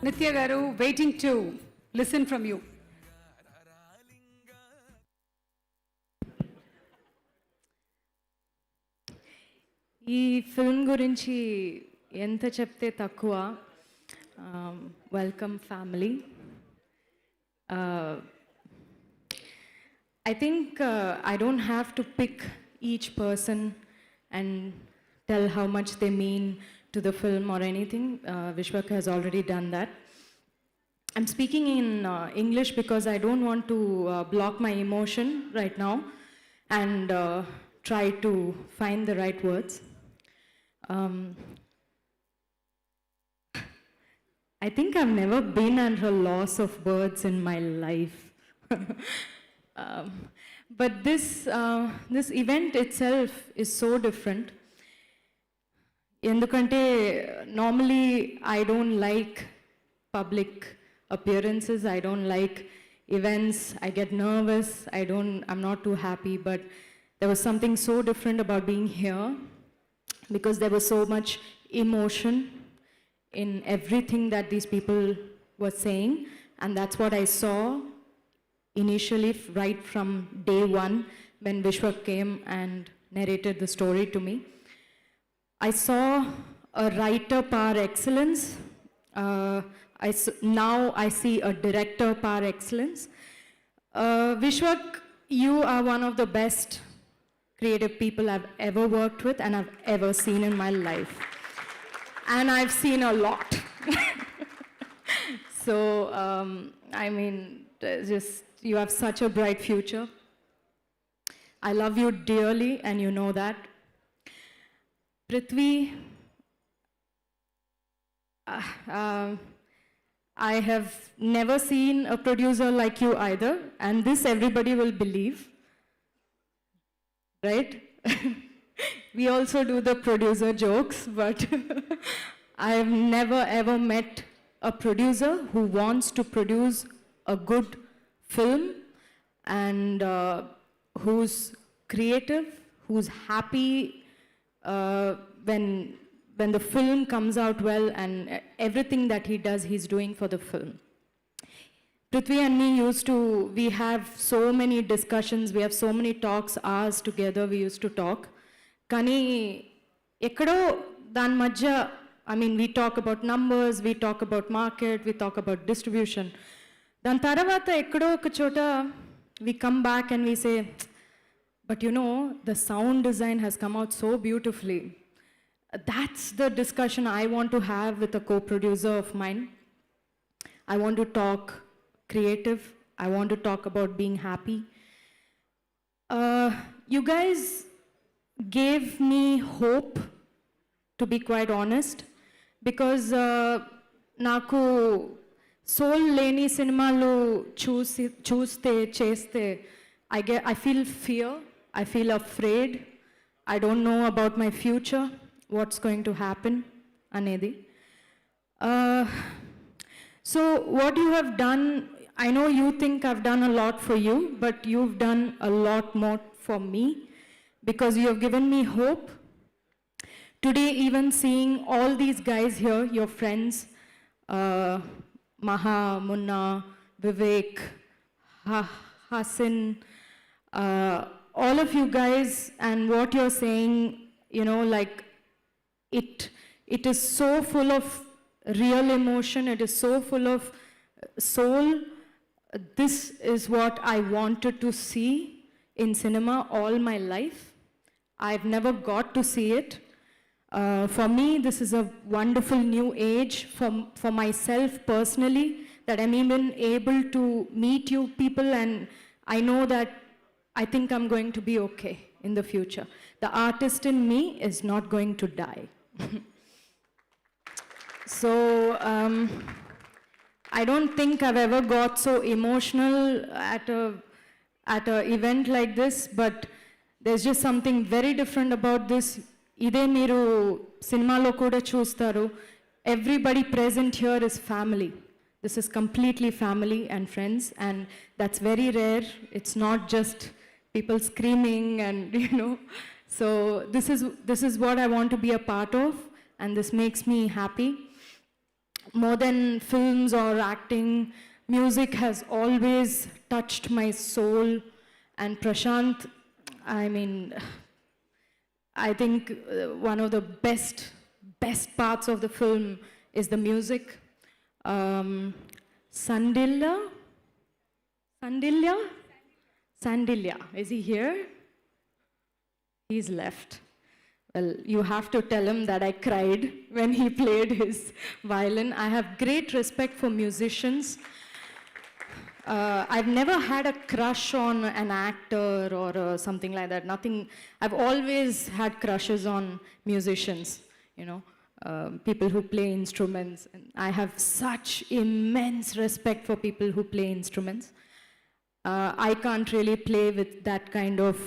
Nithya garu, waiting to listen from you. ఈ film గురించి ఎంత చెప్తే తక్కువ. Welcome family. I think I don't have to pick each person and tell how much they mean to the film or anything. Vishwak has already done that. I'm speaking in English because I don't want to block my emotion right now and try to find the right words. I think I've never been under a loss of words in my life. But this event itself is so different. Endukante normally I don't like public appearances, I don't like events, I get nervous, I'm not too happy, but there was something so different about being here because there was so much emotion in everything that these people were saying, and that's what I saw initially right from day one when Vishwak came and narrated the story to me. I saw a writer par excellence. Now I see a director par excellence. Vishwak, you are one of the best creative people I've ever worked with and I've ever seen in my life. And I've seen a lot. So, I mean, you have such a bright future. I love you dearly and you know that. Prithvi, I have never seen a producer like you either, and this everybody will believe, right? We also do the producer jokes, but I've never ever met a producer who wants to produce a good film and who's creative, who's happy when the film comes out well, and everything that he does, he's doing for the film. Prithvi and me we have so many discussions, we have so many talks, hours together we used to talk. Kani ekkado dan madhya, I mean, we talk about numbers, we talk about market, we talk about distribution. Dan taravata ekkado oka chota we come back and we say, but you know, the sound design has come out so beautifully. That's the discussion I want to have with a co-producer of mine. I want to talk creative. I want to talk about being happy. You guys gave me hope, to be quite honest, because naku soul leni cinemalu chuste cheste I feel fear, I feel afraid, I don't know about my future, what's going to happen anedi. So what you have done, I know you think I've done a lot for you, but you've done a lot more for me because you have given me hope. Today, even seeing all these guys here, your friends, Maha, Munna, Vivek, Hassan, all of you guys, and what you're saying, you know, like it is so full of real emotion, it is so full of soul. This is what I wanted to see in cinema all my life. I've never got to see it. For me, this is a wonderful new age for myself personally, that I'm even able to meet you people, and I know that I think I'm going to be okay in the future. The artist in me is not going to die. So, I don't think I've ever got so emotional at a event like this, but there's just something very different about this. Ide meeru cinemalo kuda chustaru. Everybody present here is family. This is completely family and friends, and that's very rare. It's not just people screaming and, you know. So this is what I want to be a part of, and this makes me happy. more than films or acting, music has always touched my soul. And Prashant, I mean, I think one of the best parts of the film is the music. Um, Sandilya? Sandilya? Sandilya, is he here? He's left. Well, you have to tell him that I cried when he played his violin. I have great respect for musicians. I've never had a crush on an actor or something like that. Nothing. I've always had crushes on musicians, you know, people who play instruments. And I have such immense respect for people who play instruments. I can't really play with that kind of,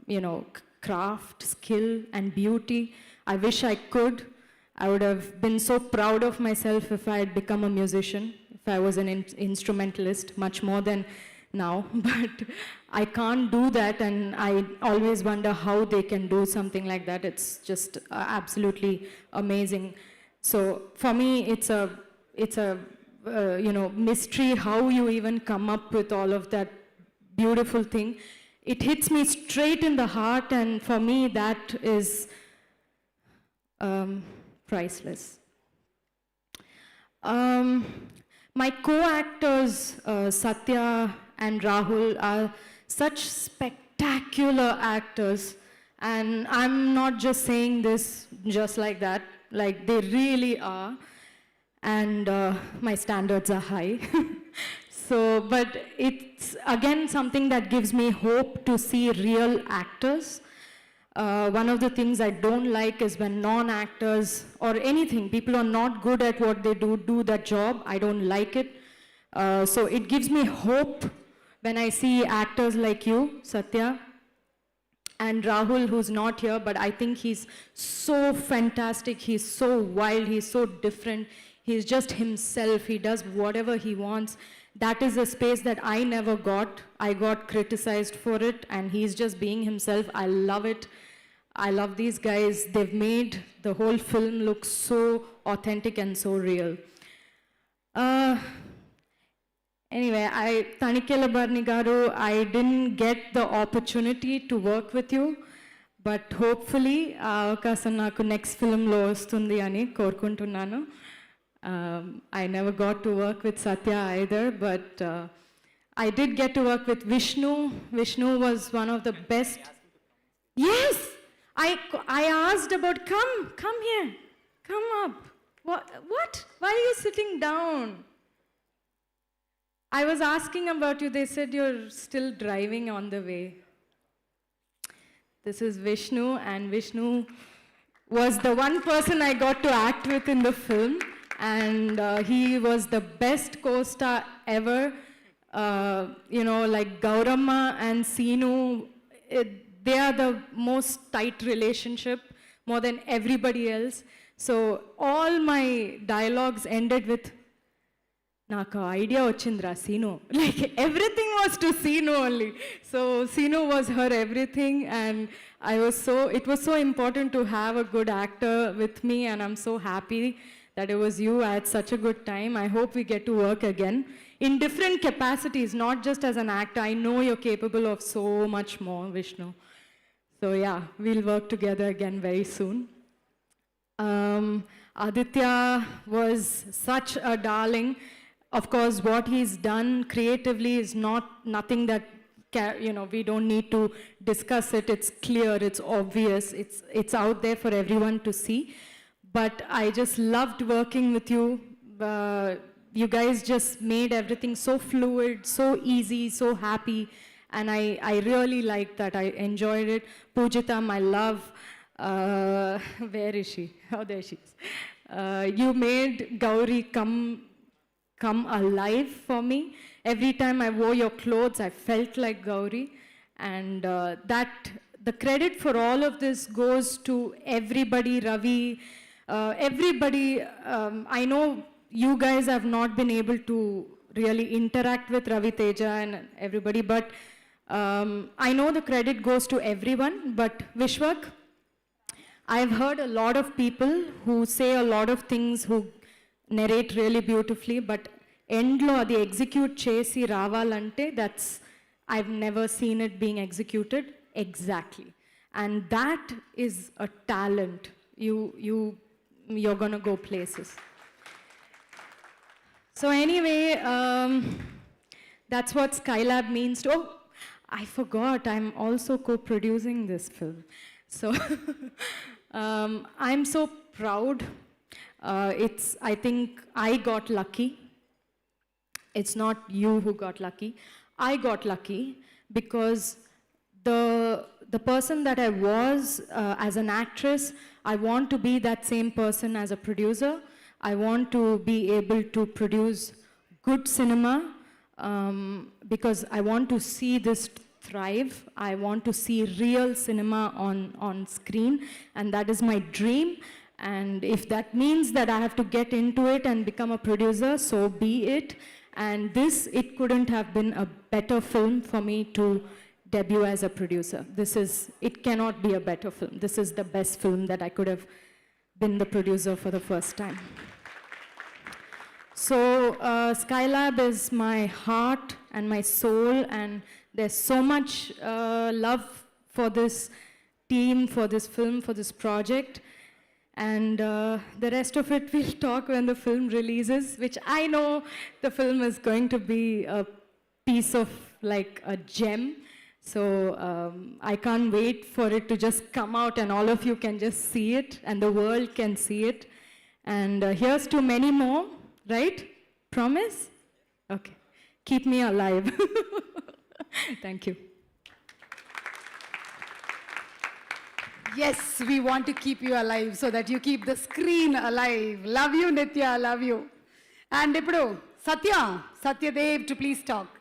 you know, craft, skill, and beauty. I wish I could. I would have been so proud of myself if I had become a musician, if I was an instrumentalist, much more than now. But I can't do that, and I always wonder how they can do something like that. It's just absolutely amazing. So for me, it's a you know, mystery how you even come up with all of that beautiful thing. It hits me straight in the heart, and for me, that is priceless. My co-actors, Satya and Rahul, are such spectacular actors, and I'm not just saying this just like that, like they really are, and my standards are high. So, but it's again something that gives me hope to see real actors. One of the things I don't like is when non-actors or anything, people are not good at what they do that job. I don't like it. So it gives me hope when I see actors like you, Satya, and Rahul, who's not here, but I think he's so fantastic. He's so wild. He's so different. He's just himself. He does whatever he wants. That is a space that I never got. I got criticized for it, and he's just being himself. I love it. I love these guys. They've made the whole film look so authentic and so real. Anyway, Tanikela Barni garu, I didn't get the opportunity to work with you, but hopefully, avakasam naaku next film lo vastundi ani korukuntunnanu. I never got to work with Satya either, but I did get to work with Vishnu. Vishnu was one of the best. Yes, I asked about, come here, come up. What? Why are you sitting down? I was asking about you. They said you're still driving on the way. This is Vishnu, and Vishnu was the one person I got to act with in the film. And he was the best co-star ever. You know, like Gauramma and Seenu, they are the most tight relationship, more than everybody else. So all my dialogues ended with, Naka idea ochindra Seenu. Like everything was to Seenu only. So Seenu was her everything, and it was so important to have a good actor with me, and I'm so happy that it was you. I had such a good time. I hope we get to work again in different capacities, not just as an actor. I know you're capable of so much more, Vishnu. So yeah, we'll work together again very soon. Aditya was such a darling. Of course, what he's done creatively is nothing that, you know, we don't need to discuss it. It's clear, it's obvious, it's out there for everyone to see. But I just loved working with you. You guys just made everything so fluid, so easy, so happy. And I really liked that. I enjoyed it. Pujita, my love. Where is she? Oh, there she is. You made Gauri come alive for me. Every time I wore your clothes, I felt like Gauri. And the credit for all of this goes to everybody, Ravi, everybody. I know you guys have not been able to really interact with Ravi Teja and everybody, but I know the credit goes to everyone. But Vishwak, I've heard a lot of people who say a lot of things, who narrate really beautifully, but end lo adi execute chesi ravalante, I've never seen it being executed exactly. And that is a talent. You're gonna go places. So anyway, that's what Skylab means to, oh, I forgot, I'm also co-producing this film. So I'm so proud. I think I got lucky. It's not you who got lucky. I got lucky because the person that I was as an actress, I want to be that same person as a producer. I want to be able to produce good cinema because I want to see this thrive. I want to see real cinema on screen, and that is my dream. And if that means that I have to get into it and become a producer, so be it. And it couldn't have been a better film for me to debut as a producer. It cannot be a better film. This is the best film that I could have been the producer for the first time. So Skylab is my heart and my soul, and there's so much love for this team, for this film, for this project. And the rest of it we'll talk when the film releases, which I know the film is going to be a piece of like a gem. So I can't wait for it to just come out and all of you can just see it and the world can see it. And here's to many more, right? Promise? Okay. Keep me alive. Thank you. Yes, we want to keep you alive so that you keep the screen alive. Love you, Nitya, love you. And ఇప్పుడు Satyadev to please talk.